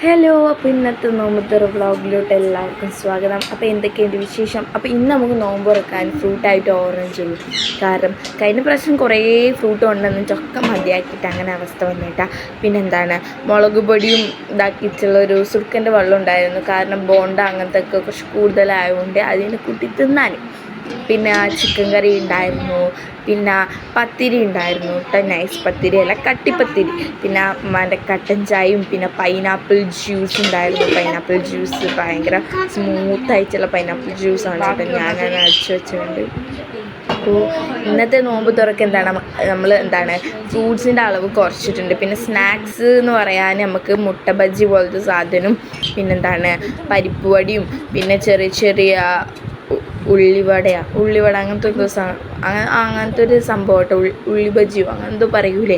Hello, അപ്പോൾ ഇന്നത്തെ നോമ്പുതുറ വ്ളോഗിലോട്ട് എല്ലാവർക്കും സ്വാഗതം. അപ്പോൾ എന്തൊക്കെയുണ്ട് വിശേഷം? അപ്പോൾ ഇന്ന് നമുക്ക് നോമ്പ് തുറക്കാൻ ഫ്രൂട്ടായിട്ട് ഓറഞ്ച് ഉള്ളൂ. കാരണം കഴിഞ്ഞ പ്രാവശ്യം കുറേ ഫ്രൂട്ട് കൊണ്ടുവന്ന് ചൊക്ക മതിയാക്കിയിട്ട് അങ്ങനെ അവസ്ഥ വന്നിട്ടാ. പിന്നെന്താണ്, മുളക് പൊടിയും ഇതാക്കിയിട്ടുള്ളൊരു സുർക്കൻ്റെ വെള്ളം ഉണ്ടായിരുന്നു. കാരണം ബോണ്ട അങ്ങനത്തെ ഒക്കെ കുറച്ച് കൂടുതലായതുകൊണ്ട് അതിന് കൂട്ടി തിന്നാൻ. പിന്നെ ചിക്കൻ കറി ഉണ്ടായിരുന്നു, പിന്നെ പത്തിരി ഉണ്ടായിരുന്നു കേട്ടോ. നൈസ് പത്തിരി അല്ല, കട്ടിപ്പത്തിരി. പിന്നെ മറ്റേ കട്ടൻ ചായയും പിന്നെ പൈനാപ്പിൾ ജ്യൂസ് ഉണ്ടായിരുന്നു. പൈനാപ്പിൾ ജ്യൂസ് ഭയങ്കര സ്മൂത്തായിട്ടുള്ള പൈനാപ്പിൾ ജ്യൂസാണ് കേട്ടോ ഞാനത് അടിച്ചു വെച്ചിട്ടുണ്ട്. അപ്പോൾ ഇന്നത്തെ നോമ്പ് തുറക്ക് നമ്മൾ ഫ്രൂട്ട്സിൻ്റെ അളവ് കുറച്ചിട്ടുണ്ട്. പിന്നെ സ്നാക്സ് എന്ന് പറയാൻ നമുക്ക് മുട്ട ബജ്ജി പോലത്തെ സാധനവും പിന്നെന്താണ് പരിപ്പ് വടിയും പിന്നെ ചെറിയ ചെറിയ ഉള്ളിവട അങ്ങനത്തെ ഒരു അങ്ങനത്തെ ഒരു സംഭവം കേട്ടോ. ഉള്ളി ബജിയോ അങ്ങനത്തെ പറയൂലേ,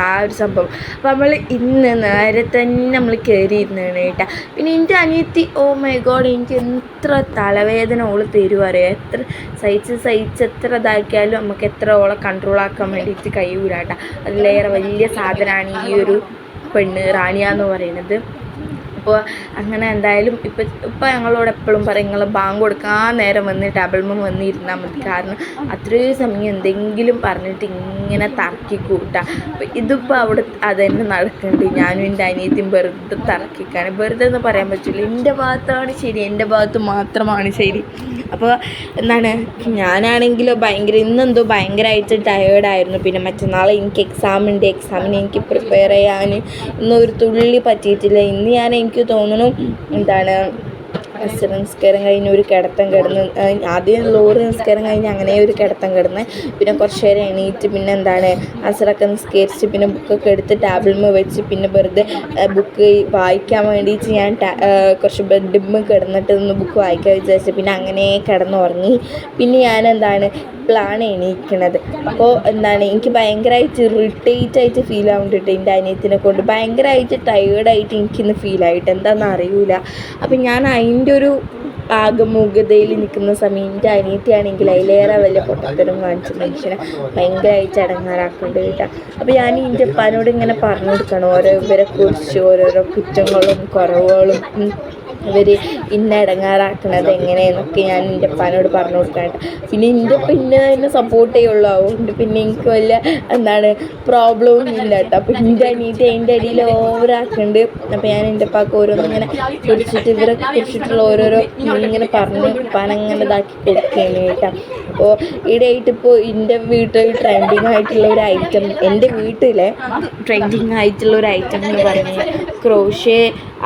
ആ ഒരു സംഭവം. അപ്പോൾ നമ്മൾ ഇന്ന് നേരെ തന്നെ നമ്മൾ കയറിയിരുന്നാണ് കേട്ടോ. പിന്നെ എൻ്റെ അനിയത്തി, ഓ മൈ ഗോഡ്, എനിക്ക് എത്ര തലവേദന ഓള് തരുവറിയോ. എത്ര സഹിച്ച് എത്ര ഇതാക്കിയാലും നമുക്ക് എത്ര ഓളെ കൺട്രോൾ ആക്കാൻ വേണ്ടിയിട്ട് കഴിയൂല കേട്ടോ. അതിലേറെ വലിയ സാധനമാണ് ഈ ഒരു പെണ്ണ് റാണിയ എന്ന് പറയുന്നത്. അപ്പോൾ അങ്ങനെ എന്തായാലും ഇപ്പം ഞങ്ങളോട് എപ്പോഴും പറയും, നിങ്ങൾ ബാങ്ക് കൊടുക്കാൻ നേരം വന്ന് ടേബിൾമ വന്നിരുന്നാൽ മതി. കാരണം അത്രയും സമയം എന്തെങ്കിലും പറഞ്ഞിട്ട് ഇങ്ങനെ തറക്കി കൂട്ടാം. അപ്പോൾ ഇതിപ്പോൾ അവിടെ അതുതന്നെ നടക്കുന്നുണ്ട്. ഞാനും എൻ്റെ അനിയത്തിയും വെറുതെ തറക്കിക്കാണ്. വെറുതെ എന്ന് പറയാൻ പറ്റില്ല, എൻ്റെ ഭാഗത്താണ് ശരി, എൻ്റെ ഭാഗത്ത് മാത്രമാണ് ശരി. അപ്പോൾ ഞാനാണെങ്കിലോ ഇന്നെന്തോ ഭയങ്കരമായിട്ട് ടയേർഡായിരുന്നു. പിന്നെ മറ്റന്നാൾ എനിക്ക് എക്സാമുണ്ട്. എക്സാമിന് എനിക്ക് പ്രിപ്പയർ ചെയ്യാൻ ഇന്നൊരു തുള്ളി പറ്റിയിട്ടില്ല. ഇന്ന് എനിക്ക് തോന്നുന്നു അസർ നിസ്കാരം കഴിഞ്ഞ് ഒരു കിടത്തം കിടന്ന്, ആദ്യം ലോറി നിസ്കാരം കഴിഞ്ഞ് അങ്ങനെ ഒരു കിടത്തം കിടന്ന് പിന്നെ കുറച്ച് നേരം എണീറ്റ് പിന്നെ അസറൊക്കെ നിസ്കരിച്ച് പിന്നെ ബുക്കൊക്കെ എടുത്ത് ടേബിളിൽ വെച്ച് പിന്നെ വെറുതെ ബുക്ക് വായിക്കാൻ വേണ്ടിയിട്ട് ഞാൻ കുറച്ച് ബെഡിമ്മ കിടന്നിട്ട് ഒന്ന് ബുക്ക് വായിക്കാൻ വിചാരിച്ചു. പിന്നെ അങ്ങനെ കിടന്നുറങ്ങി. പിന്നെ ഞാൻ ഇപ്പോഴാണ് എണീക്കണത്. അപ്പോൾ എനിക്ക് ഭയങ്കരമായിട്ട് ഇറിറ്റേറ്റായിട്ട് ഫീൽ ആവുന്നുണ്ട് എൻ്റെ അനിയത്തിനെ കൊണ്ട്. ഭയങ്കരമായിട്ട് ടയേർഡായിട്ട് എനിക്കിന്ന് ഫീലായിട്ട് എന്താണെന്ന് അറിയില്ല. അപ്പം ഞാൻ അതിൻ്റെ ഒരു ആകമൂകതയിൽ നിൽക്കുന്ന സമയം എൻ്റെ അനിയത്തിയാണെങ്കിൽ അതിലേറെ വലിയ പൊട്ടത്തരം കാണിച്ച മനുഷ്യനെ ഭയങ്കരമായിട്ട് ഇടങ്ങാറാക്കുന്നുണ്ട് കേട്ടോ. അപ്പോൾ ഞാൻ എൻ്റെ ഉപ്പാനോട് ഇങ്ങനെ പറഞ്ഞു കൊടുക്കണം ഇവരെ കുറിച്ച് ഓരോരോ കുറ്റങ്ങളും കുറവുകളും ഇവർ ഇടങ്ങാറാക്കണത് എങ്ങനെയെന്നൊക്കെ ഞാൻ എൻ്റെ ഉപ്പാനോട് പറഞ്ഞു കൊടുക്കാനായിട്ട്. പിന്നെ എൻ്റെ ഉപ്പ തന്നെ സപ്പോർട്ട് ചെയ്യുള്ളൂ. അതുകൊണ്ട് പിന്നെ എനിക്ക് വലിയ പ്രോബ്ലവും ഇല്ല കേട്ടോ. അപ്പോൾ എൻ്റെ അനിയത്തി അതിൻ്റെ അടിയിൽ ഓവറാക്കുന്നുണ്ട്. അപ്പോൾ ഞാൻ എൻ്റെ ഉപ്പാക്ക് ഓരോന്നിങ്ങനെ കുറിച്ചിട്ട് ഇവരെ കുറിച്ചിട്ടുള്ള ഓരോരോ ഇങ്ങനെ പറഞ്ഞ് ഉപ്പാനങ്ങനെ ഇതാക്കി കൊടുക്കുകയാണ് കേട്ടോ. അപ്പോൾ ഈയിടെയായിട്ടിപ്പോൾ എൻ്റെ വീട്ടിൽ ട്രെൻഡിങ് ആയിട്ടുള്ള ഒരു ഐറ്റം, എൻ്റെ വീട്ടിലെ ട്രെൻഡിങ് ആയിട്ടുള്ള ഒരു ഐറ്റം എന്ന് പറഞ്ഞാൽ ക്രോഷേ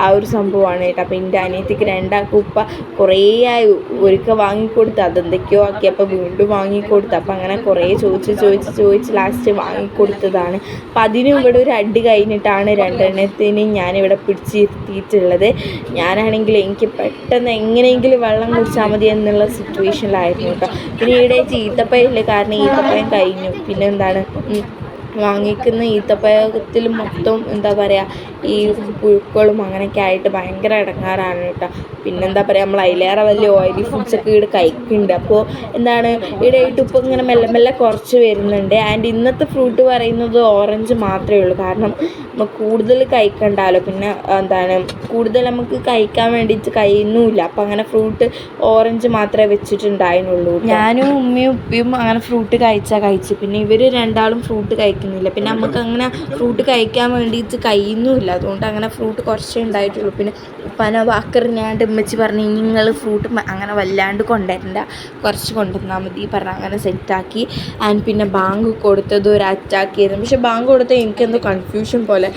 ആ ഒരു സംഭവമാണ് കേട്ടോ. അപ്പോൾ എൻ്റെ അനിയത്തിക്ക് രണ്ടാൾക്ക് ഉപ്പ കുറേ ആയി ഒരിക്കൽ വാങ്ങിക്കൊടുത്ത് അതെന്തൊക്കെയോ ആക്കി അപ്പോൾ വീണ്ടും വാങ്ങിക്കൊടുത്തു. അപ്പോൾ അങ്ങനെ കുറേ ചോദിച്ച് ലാസ്റ്റ് വാങ്ങിക്കൊടുത്തതാണ്. അപ്പോൾ അതിനും ഇവിടെ ഒരു അടി കഴിഞ്ഞിട്ടാണ് രണ്ടെണ്ണത്തിനും ഞാനിവിടെ പിടിച്ചിരുത്തിയിട്ടുള്ളത്. ഞാനാണെങ്കിൽ എനിക്ക് പെട്ടെന്ന് എങ്ങനെയെങ്കിലും വെള്ളം കുടിച്ചാൽ മതി എന്നുള്ള സിറ്റുവേഷനിലായിരുന്നു കേട്ടോ. പിന്നെ ഇവിടെ ഈത്തപ്പഴമില്ല, കാരണം ഈത്തപ്പഴം കഴിഞ്ഞു. പിന്നെ വാങ്ങിക്കുന്ന ഈത്തപ്പഴത്തിൽ മൊത്തം ഈ പുഴുക്കളും അങ്ങനെയൊക്കെ ആയിട്ട് ഭയങ്കര ഇടങ്ങാറാണ് കേട്ടോ. പിന്നെന്താ പറയുക, നമ്മൾ അതിലേറെ വലിയ ഓയിലി ഫുഡ്സൊക്കെ ഇവിടെ കഴിക്കുന്നുണ്ട്. അപ്പോൾ ഇവിടെയായിട്ട് ഇപ്പോൾ ഇങ്ങനെ മെല്ലെ കുറച്ച് വരുന്നുണ്ട്. ആൻഡ് ഇന്നത്തെ ഫ്രൂട്ട് പറയുന്നത് ഓറഞ്ച് മാത്രമേ ഉള്ളൂ. കാരണം നമുക്ക് കൂടുതൽ കഴിക്കണ്ടല്ലോ. പിന്നെ കൂടുതൽ നമുക്ക് കഴിക്കാൻ വേണ്ടിയിട്ട് കഴിയുന്നുമില്ല. അപ്പോൾ അങ്ങനെ ഫ്രൂട്ട് ഓറഞ്ച് മാത്രമേ വെച്ചിട്ടുണ്ടായിരുന്നുള്ളൂ. ഞാനും ഉമ്മയും ഉപ്പയും അങ്ങനെ ഫ്രൂട്ട് കഴിച്ചു. പിന്നെ ഇവർ രണ്ടാളും ഫ്രൂട്ട് കഴിക്കുന്നില്ല. പിന്നെ നമുക്ക് അങ്ങനെ ഫ്രൂട്ട് കഴിക്കാൻ വേണ്ടിയിട്ട് കഴിയുന്നുമില്ല. അതുകൊണ്ട് അങ്ങനെ ഫ്രൂട്ട് കുറച്ചേ ഉണ്ടായിട്ടുള്ളൂ. പിന്നെ ഉപ്പാനെ വാക്കറിഞ്ഞാണ്ട് ഉമ്മച്ചി പറഞ്ഞു, നിങ്ങൾ ഫ്രൂട്ട് അങ്ങനെ വല്ലാണ്ട് കൊണ്ടുവരണ്ട, കുറച്ച് കൊണ്ടുവന്നാൽ മതി പറഞ്ഞാൽ അങ്ങനെ സെറ്റാക്കി. ആൻഡ് പിന്നെ ബാങ്ക് കൊടുത്തത് ഒരു അറ്റാക്കിയായിരുന്നു. പക്ഷെ ബാങ്ക് കൊടുത്തത് എനിക്കെന്തോ കൺഫ്യൂഷൻ പോലെ,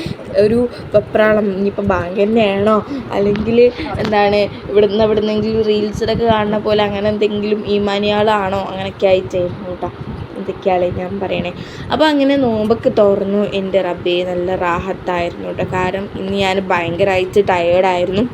ഒരു വെപ്രാളം. ഇനിയിപ്പോൾ ബാങ്ക് തന്നെയാണോ അല്ലെങ്കിൽ എവിടുന്നെങ്കിലും റീൽസിലൊക്കെ കാണുന്ന പോലെ അങ്ങനെ എന്തെങ്കിലും ഈമാനിയാളാണോ അങ്ങനെയൊക്കെ ആയിട്ടായിരുന്നു കേട്ടോ. ഇതൊക്കെയാണ് ഞാൻ പറയണേ. അപ്പോൾ അങ്ങനെ നോമ്പൊക്കെ തുറന്നു. എൻ്റെ റബ്ബേ നല്ല റാഹത്തായിരുന്നു കേട്ടോ. കാരണം ഇന്ന് ഞാൻ ഭയങ്കരമായിട്ട് ടയേർഡായിരുന്നു.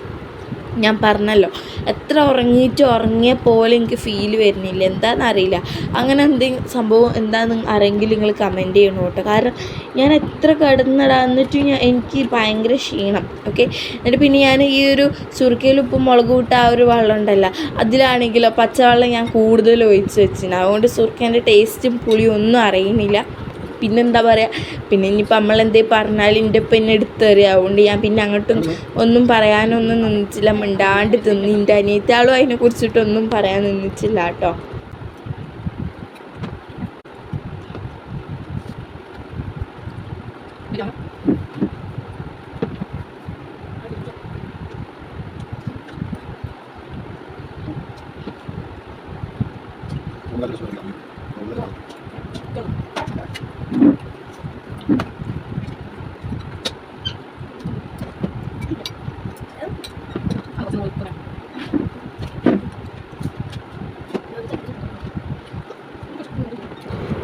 ഞാൻ പറഞ്ഞല്ലോ, എത്ര ഉറങ്ങിയ പോലെ എനിക്ക് ഫീൽ വരുന്നില്ല, എന്താണെന്നറിയില്ല. അങ്ങനെ എന്തെങ്കിലും സംഭവം എന്താണെന്ന് അറിയെങ്കിൽ നിങ്ങൾ കമൻറ്റ് ചെയ്യണം കേട്ടോ. കാരണം ഞാൻ എത്ര കിടന്നിട്ട് എനിക്ക് ഭയങ്കര ക്ഷീണം. ഓക്കെ, എന്നിട്ട് പിന്നെ ഞാൻ ഈ ഒരു സുർക്കയിൽ ഉപ്പും മുളകും ഇട്ട ആ ഒരു വെള്ളം ഉണ്ടല്ലോ, അതിലാണെങ്കിലോ പച്ചവെള്ളം ഞാൻ കൂടുതൽ ഒഴിച്ച് വെച്ചിന്. അതുകൊണ്ട് സുർക്കേൻ്റെ ടേസ്റ്റും പുളിയും ഒന്നും അറിയുന്നില്ല. പിന്നെന്താ പറയുക, പിന്നെ ഇനിയിപ്പോൾ നമ്മളെന്തേലും പറഞ്ഞാൽ എൻ്റെ ഇപ്പം എന്നെ എടുത്തെറിയും. അതുകൊണ്ട് ഞാൻ പിന്നെ അങ്ങോട്ടും ഒന്നും പറയാനൊന്നും നിന്നിച്ചില്ല, മിണ്ടാണ്ട് തിന്ന്. എൻ്റെ അനിയത്തിയാളും അതിനെക്കുറിച്ചിട്ടൊന്നും പറയാൻ നിന്നിച്ചില്ല കേട്ടോ.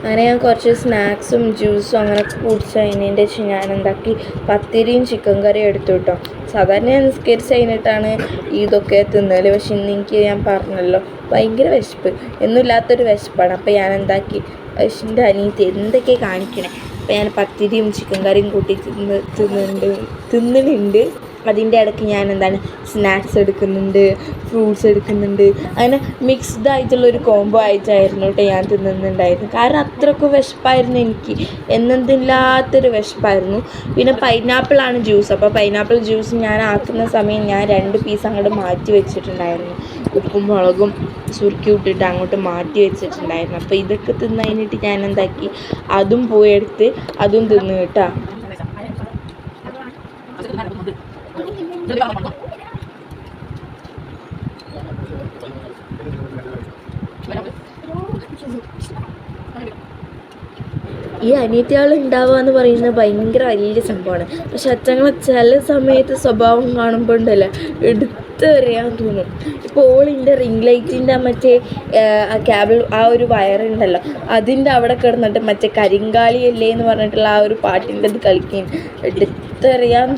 അങ്ങനെ ഞാൻ കുറച്ച് സ്നാക്സും ജ്യൂസും അങ്ങനെയൊക്കെ കുടിച്ച് കഴിഞ്ഞതിൻ്റെ ശേഷം ഞാൻ എന്താക്കി, പത്തിരിയും ചിക്കൻ കറിയും എടുത്തു കേട്ടോ. സാധാരണ ഞാൻ നിസ്കരിച്ച് കഴിഞ്ഞിട്ടാണ് ഇതൊക്കെ തിന്നൽ. പക്ഷെ ഇന്ന് എനിക്ക് ഞാൻ പറഞ്ഞല്ലോ ഭയങ്കര വിശപ്പ്, ഒന്നുമില്ലാത്തൊരു വിശപ്പാണ്. അപ്പോൾ ഞാൻ എന്താക്കി, എൻ്റെ അനിയത്തി എന്തൊക്കെ കാണിക്കണേ. അപ്പോൾ ഞാൻ പത്തിരിയും ചിക്കൻ കറിയും കൂട്ടി തിന്നുന്നുണ്ട്. അതിൻ്റെ ഇടയ്ക്ക് ഞാൻ എന്താണ് സ്നാക്സ് എടുക്കുന്നുണ്ട്, ഫ്രൂട്ട്സ് എടുക്കുന്നുണ്ട്. അങ്ങനെ മിക്സ്ഡ് ആയിട്ടുള്ളൊരു കോംബോ ആയിട്ടായിരുന്നു കേട്ടോ ഞാൻ തിന്നുന്നുണ്ടായിരുന്നു. കാരണം അത്രയ്ക്ക് വിശപ്പായിരുന്നു എനിക്ക്, എന്നതില്ലാത്തൊരു വിശപ്പായിരുന്നു. പിന്നെ പൈനാപ്പിളാണ് ജ്യൂസ്. അപ്പോൾ പൈനാപ്പിൾ ജ്യൂസ് ഞാൻ ആക്കുന്ന സമയം ഞാൻ 2 പീസ് അങ്ങോട്ട് മാറ്റി വെച്ചിട്ടുണ്ടായിരുന്നു. ഉപ്പും മുളകും സുറുക്കി ഇട്ടിട്ട് അങ്ങോട്ട് മാറ്റി വെച്ചിട്ടുണ്ടായിരുന്നു. അപ്പോൾ ഇതൊക്കെ തിന്ന് കഴിഞ്ഞിട്ട് ഞാൻ എന്താക്കി, അതും പോയി എടുത്ത് അതും തിന്നു കേട്ടോ. ഈ അനിയത്തിയാൾ ഉണ്ടാവുക എന്ന് പറയുന്നത് ഭയങ്കര വലിയ സംഭവമാണ്. പക്ഷെ അച്ഛങ്ങളെ ചില സമയത്ത് സ്വഭാവം കാണുമ്പോൾ ഉണ്ടല്ലോ എടുത്തെറിയാൻ തോന്നും. ഇപ്പോൾ ഓളിൻ്റെ റിംഗ് ലൈറ്റിൻ്റെ മറ്റേ കേബിൾ ഒരു വയറുണ്ടല്ലോ, അതിൻ്റെ അവിടെ കിടന്നിട്ട് മറ്റേ കരിങ്കാളിയല്ലേ എന്ന് പറഞ്ഞിട്ടുള്ള ഒരു പാട്ടിൻ്റെ അത് കളിക്കുകയും എടുത്തെറിയാൻ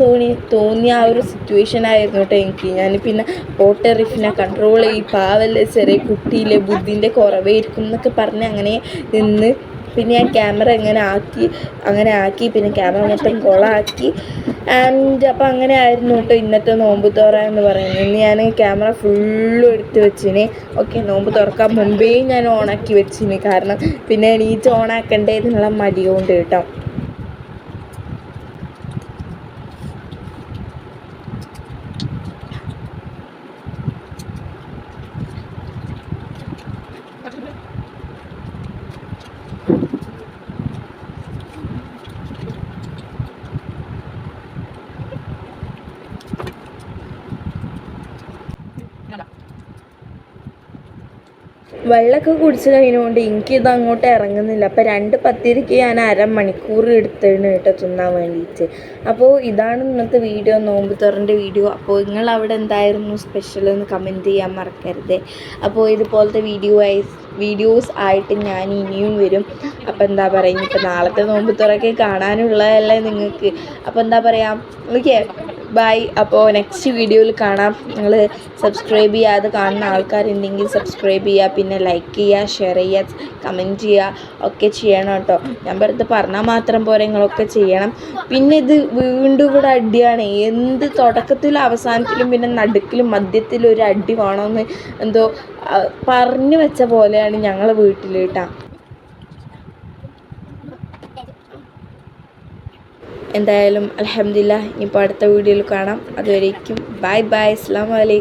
തോന്നിയ ഒരു സിറ്റുവേഷൻ ആയിരുന്നു കേട്ടോ എനിക്ക്. ഞാൻ പിന്നെ പോട്ടെറിഫിനെ കൺട്രോൾ ചെയ്യും, പാവല്ലേ ചെറിയ കുട്ടിയിലെ ബുദ്ധിൻ്റെ കുറവായിരിക്കും എന്നൊക്കെ പറഞ്ഞ് അങ്ങനെ നിന്ന് പിന്നെ ഞാൻ ക്യാമറ അങ്ങനെ ആക്കി പിന്നെ ക്യാമറ മൊത്തം കൊളാക്കി. ആൻഡ് അപ്പോൾ അങ്ങനെ ആയിരുന്നു കേട്ടോ ഇന്നത്തെ നോമ്പ് തുറ എന്ന് പറയുന്നത്. ഇന്ന് ഞാൻ ക്യാമറ ഫുള്ളും എടുത്ത് വെച്ചിന്. ഓക്കെ, നോമ്പ് തുറക്കാൻ മുമ്പേ ഞാൻ ഓണാക്കി വെച്ചിന്, കാരണം പിന്നെ എണീറ്റ് ഓണാക്കണ്ടേ എന്നുള്ള മടിയുണ്ട് കേട്ടോ. വെള്ളമൊക്കെ കുടിച്ച് കഴിഞ്ഞുകൊണ്ട് എനിക്കിത് അങ്ങോട്ട് ഇറങ്ങുന്നില്ല. അപ്പോൾ 2 പത്തിരിക്ക് ഞാൻ അരമണിക്കൂർ എടുത്തതിന് കേട്ടോ തിന്നാൻ വേണ്ടിയിട്ട്. അപ്പോൾ ഇതാണ് ഇന്നത്തെ വീഡിയോ, നോമ്പ് തുറൻ്റെ വീഡിയോ. അപ്പോൾ നിങ്ങളവിടെ എന്തായിരുന്നു സ്പെഷ്യൽ എന്ന് കമൻറ്റ് ചെയ്യാൻ മറക്കരുത്. അപ്പോൾ ഇതുപോലത്തെ വീഡിയോസ് ആയിട്ട് ഞാൻ ഇനിയും വരും. അപ്പോൾ എന്താ പറയുക, ഇപ്പോൾ നാളത്തെ നോമ്പ് തുറക്കെ കാണാനുള്ളതല്ലേ നിങ്ങൾക്ക്. അപ്പോൾ എന്താ പറയുക, ഓക്കെ ബൈ. അപ്പോൾ നെക്സ്റ്റ് വീഡിയോയിൽ കാണാം. നിങ്ങൾ സബ്സ്ക്രൈബ് ചെയ്യാതെ കാണുന്ന ആൾക്കാരുണ്ടെങ്കിൽ സബ്സ്ക്രൈബ് ചെയ്യുക, പിന്നെ ലൈക്ക് ചെയ്യുക, ഷെയർ ചെയ്യുക, കമൻറ്റ് ചെയ്യുക ഒക്കെ ചെയ്യണം കേട്ടോ. ഞാൻ വെറുതെ പറഞ്ഞാൽ മാത്രം പോരെ, നിങ്ങളൊക്കെ ചെയ്യണം. പിന്നെ ഇത് വീണ്ടും ഇവിടെ അടിയാണ്. എന്ത് തുടക്കത്തിലും അവസാനത്തിലും പിന്നെ നടുക്കിലും മധ്യത്തിലും ഒരു അടി വേണമെന്ന് എന്തോ പറഞ്ഞു വെച്ച പോലെയാണ് ഞങ്ങളെ വീട്ടിൽ കേട്ടോ. എന്തായാലും അൽഹംദുലില്ലാഹ്, ഇനിയിപ്പോൾ അടുത്ത വീഡിയോയിൽ കാണാം. അതുവരേക്കും ബൈ ബൈ, അസ്സലാമു അലൈക്കും.